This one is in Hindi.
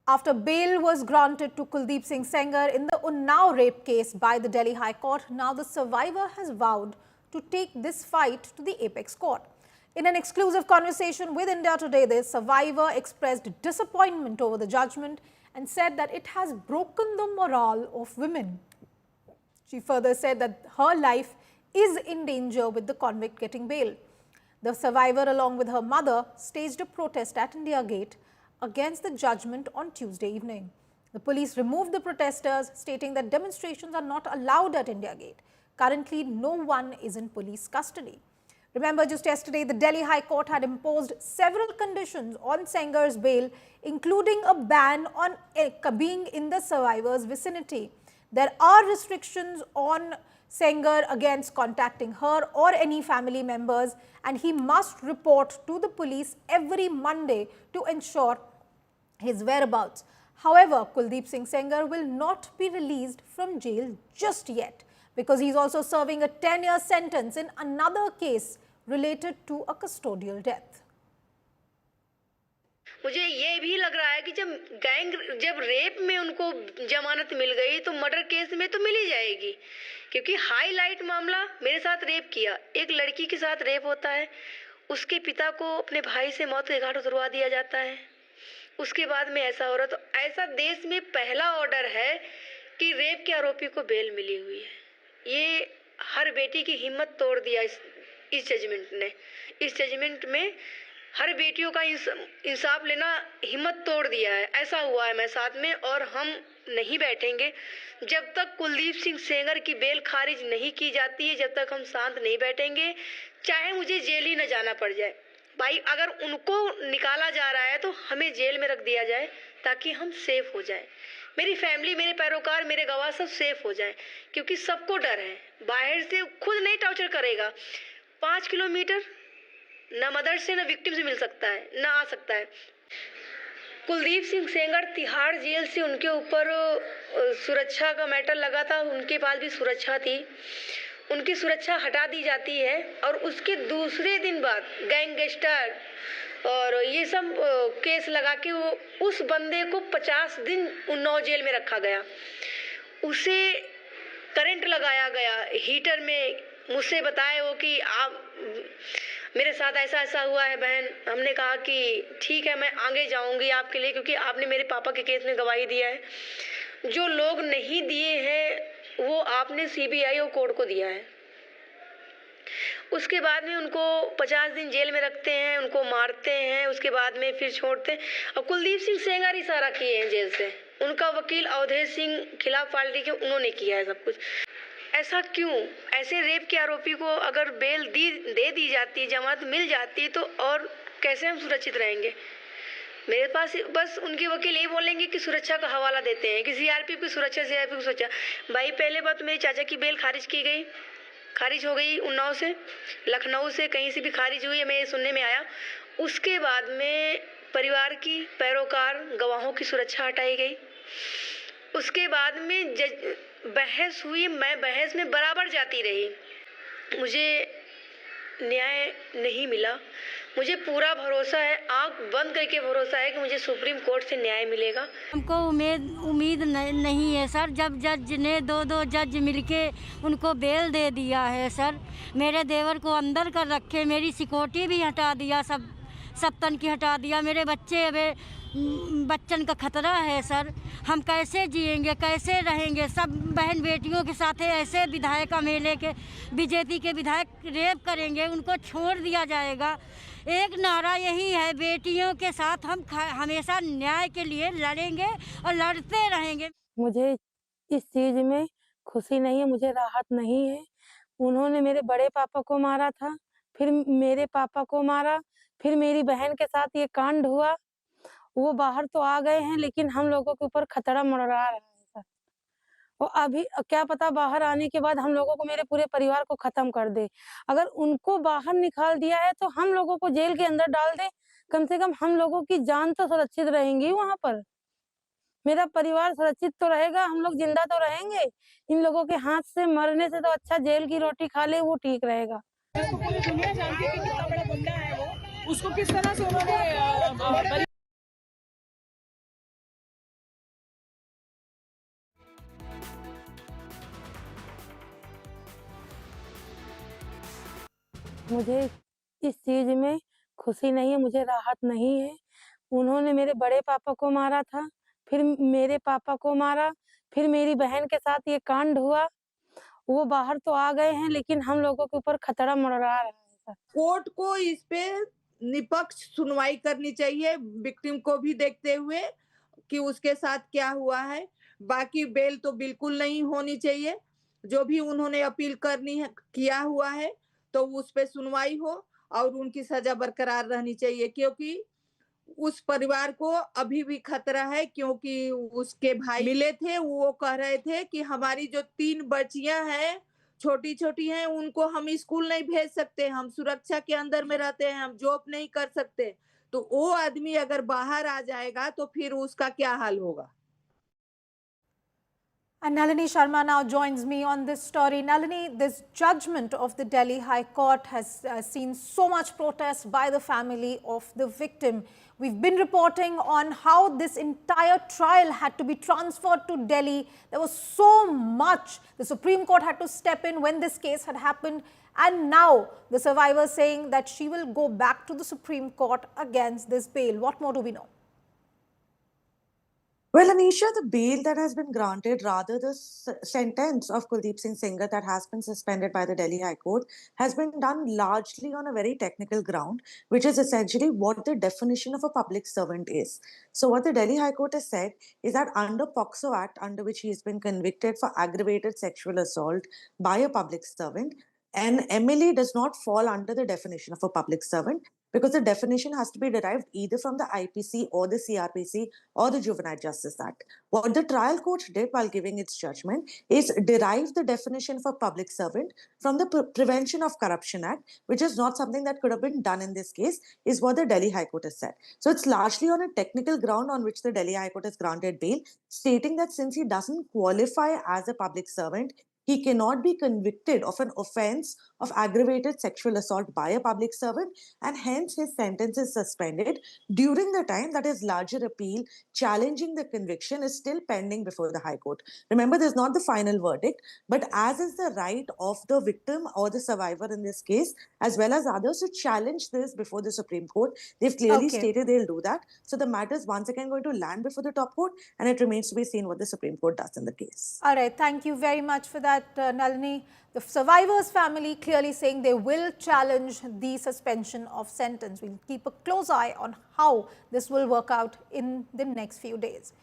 After bail was granted to Kuldeep Singh Sengar in the Unnao rape case by the Delhi High Court, now the survivor has vowed to take this fight to the apex court. In an exclusive conversation with India Today, the survivor expressed disappointment over the judgment and said that it has broken the morale of women. She further said that her life is in danger with the convict getting bail. The survivor, along with her mother, staged a protest at India Gate against the judgment on Tuesday evening. The police removed the protesters, stating that demonstrations are not allowed at India Gate. Currently, no one is in police custody. Remember, just yesterday, the Delhi High Court had imposed several conditions on Sengar's bail, including a ban on being in the survivor's vicinity. There are restrictions on Sengar against contacting her or any family members, and he must report to the police every Monday to ensure his whereabouts. However, Kuldeep Singh Sengar will not be released from jail just yet, because he is also serving a 10-year sentence in another case related to a custodial death. मुझे ये भी लग रहा है कि जब रेप में उनको जमानत मिल गई तो मर्डर केस में तो मिल ही जाएगी, क्योंकि हाईलाइट मामला मेरे साथ रेप किया, एक लड़की के साथ रेप होता है, उसके पिता को अपने भाई से मौत के घाट उतरवा दिया जाता है, उसके बाद में ऐसा हो रहा। तो ऐसा देश में पहला ऑर्डर है कि रेप के आरोपी को बेल मिली हुई है। ये हर बेटी की हिम्मत तोड़ दिया इस जजमेंट ने। इस जजमेंट में हर बेटियों का इंसाफ लेना हिम्मत तोड़ दिया है। ऐसा हुआ है मेरे साथ में, और हम नहीं बैठेंगे जब तक कुलदीप सिंह सेंगर की बेल खारिज नहीं की जाती है, जब तक हम शांत नहीं बैठेंगे, चाहे मुझे जेल ही न जाना पड़ जाए। भाई, अगर उनको निकाला जा रहा है तो हमें जेल में रख दिया जाए ताकि हम सेफ हो जाएं। मेरी फैमिली, मेरे पैरोकार, मेरे गवाह सब सेफ हो जाएं, क्योंकि सबको डर है। बाहर से खुद नहीं टॉर्चर करेगा। 5 किलोमीटर न मदर से न विक्टिम से मिल सकता है, न आ सकता है। कुलदीप सिंह सेंगर तिहाड़ जेल से उनके ऊपर सुरक्षा का मैटर लगा था, उनके पास भी सुरक्षा थी, उनकी सुरक्षा हटा दी जाती है, और उसके दूसरे दिन बाद गैंगस्टर और ये सब केस लगा के वो उस बंदे को 50 दिन उन्नाव जेल में रखा गया। उसे करंट लगाया गया हीटर में। मुझसे बताए वो कि आप, मेरे साथ ऐसा ऐसा हुआ है बहन। हमने कहा कि ठीक है, मैं आगे जाऊंगी आपके लिए, क्योंकि आपने मेरे पापा के केस में गवाही दिया है। जो लोग नहीं दिए हैं वो आपने सीबीआई और कोर्ट को दिया है। उसके बाद में उनको 50 दिन जेल में रखते हैं, उनको मारते हैं, उसके बाद में फिर छोड़ते हैं। और कुलदीप सिंह सेंगर इशारा किए हैं जेल से, उनका वकील अवधेश सिंह खिलाफ पार्टी के, उन्होंने किया है सब कुछ। ऐसा क्यों? ऐसे रेप के आरोपी को अगर बेल दे दी जाती है, जमानत मिल जाती है, तो और कैसे हम सुरक्षित रहेंगे? मेरे पास बस उनके वकील यही बोलेंगे कि सुरक्षा का हवाला देते हैं कि सीआरपीएफ की सुरक्षा, सीआरपीएफ की सुरक्षा। भाई, पहले बात, मेरे चाचा की बेल खारिज हो गई उन्नाव से, लखनऊ से, कहीं से भी खारिज हुई है, मैं ये सुनने में आया। उसके बाद में परिवार की, पैरोकार, गवाहों की सुरक्षा हटाई गई। उसके बाद में बहस हुई, मैं बहस में बराबर जाती रही, मुझे न्याय नहीं मिला। मुझे पूरा भरोसा है, आंख बंद करके भरोसा है कि मुझे सुप्रीम कोर्ट से न्याय मिलेगा। हमको उम्मीद नहीं है सर। जब जज ने दो जज मिलके उनको बेल दे दिया है सर, मेरे देवर को अंदर कर रखे, मेरी सिक्योरिटी भी हटा दिया, सब तन की हटा दिया। मेरे बच्चन का खतरा है सर। हम कैसे जिएंगे, कैसे रहेंगे? सब बहन बेटियों के साथ ऐसे विधायक एमएलए के, बीजेपी के विधायक रेप करेंगे, उनको छोड़ दिया जाएगा। एक नारा यही है, बेटियों के साथ हम हमेशा न्याय के लिए लड़ेंगे और लड़ते रहेंगे। मुझे इस चीज़ में खुशी नहीं है, मुझे राहत नहीं है। उन्होंने मेरे बड़े पापा को मारा था, फिर मेरे पापा को मारा, फिर मेरी बहन के साथ ये कांड हुआ। वो बाहर तो आ गए हैं, लेकिन हम लोगों के ऊपर खतरा मंडरा रहा है सर। और अभी क्या पता बाहर आने के बाद हम लोगों को, मेरे पूरे परिवार को खत्म कर दे। अगर उनको बाहर निकाल दिया है तो हम लोगों को जेल के अंदर डाल दे, कम से कम हम लोगों की जान तो सुरक्षित रहेंगी वहां पर। मेरा परिवार सुरक्षित तो रहेगा, हम लोग जिंदा तो रहेंगे। इन लोगों के हाथ से मरने से तो अच्छा जेल की रोटी खा ले, वो ठीक रहेगा। पूरी दुनिया जानती है कि कितना बड़ा गुंडा है वो, उसको किस तरह से उन्होंने मुझे इस चीज़ में खुशी नहीं है, मुझे राहत नहीं है। उन्होंने मेरे बड़े पापा को मारा था, फिर मेरे पापा को मारा, फिर मेरी बहन के साथ ये कांड हुआ। वो बाहर तो आ गए हैं, लेकिन हम लोगों के ऊपर खतरा मंडरा रहा है सर। कोर्ट को इस पे निष्पक्ष सुनवाई करनी चाहिए, विक्टिम को भी देखते हुए कि उसके साथ क्या हुआ है। बाकी बेल तो बिल्कुल नहीं होनी चाहिए। जो भी उन्होंने अपील करनी है किया हुआ है, तो उस पे सुनवाई हो और उनकी सजा बरकरार रहनी चाहिए, क्योंकि उस परिवार को अभी भी खतरा है, क्योंकि उसके भाई मिले थे, वो कह रहे थे कि हमारी जो 3 बच्चियाँ हैं, छोटी-छोटी हैं, उनको हम स्कूल नहीं भेज सकते, हम सुरक्षा के अंदर में रहते हैं, हम जॉब नहीं कर सकते। तो वो आदमी अगर बाहर आ जाएगा तो फिर उसका क्या हाल होगा? And Nalini Sharma now joins me on this story. Nalini, this judgment of the Delhi High Court has seen so much protest by the family of the victim. We've been reporting on how this entire trial had to be transferred to Delhi. There was so much. The Supreme Court had to step in when this case had happened. And now the survivor is saying that she will go back to the Supreme Court against this bail. What more do we know? Well, Anisha, the bail that has been granted, rather the sentence of Kuldeep Singh Sengar that has been suspended by the Delhi High Court, has been done largely on a very technical ground, which is essentially what the definition of a public servant is. So what the Delhi High Court has said is that under POCSO Act, under which he has been convicted for aggravated sexual assault by a public servant, an MLA does not fall under the definition of a public servant, because the definition has to be derived either from the IPC or the CRPC or the Juvenile Justice Act. What the trial court did while giving its judgment is derive the definition for public servant from the Prevention of Corruption Act, which is not something that could have been done in this case, is what the Delhi High Court has said. So it's largely on a technical ground on which the Delhi High Court has granted bail, stating that since he doesn't qualify as a public servant, he cannot be convicted of an offense of aggravated sexual assault by a public servant, and hence his sentence is suspended during the time that his larger appeal challenging the conviction is still pending before the High Court. Remember, there's not the final verdict, but as is the right of the victim or the survivor in this case, as well as others, to challenge this before the Supreme Court. They've clearly Okay. stated they'll do that. So the matter is once again going to land before the top court, and it remains to be seen what the Supreme Court does in the case. All right, thank you very much for that, Nalini. The survivor's family clearly saying they will challenge the suspension of sentence. We'll keep a close eye on how this will work out in the next few days.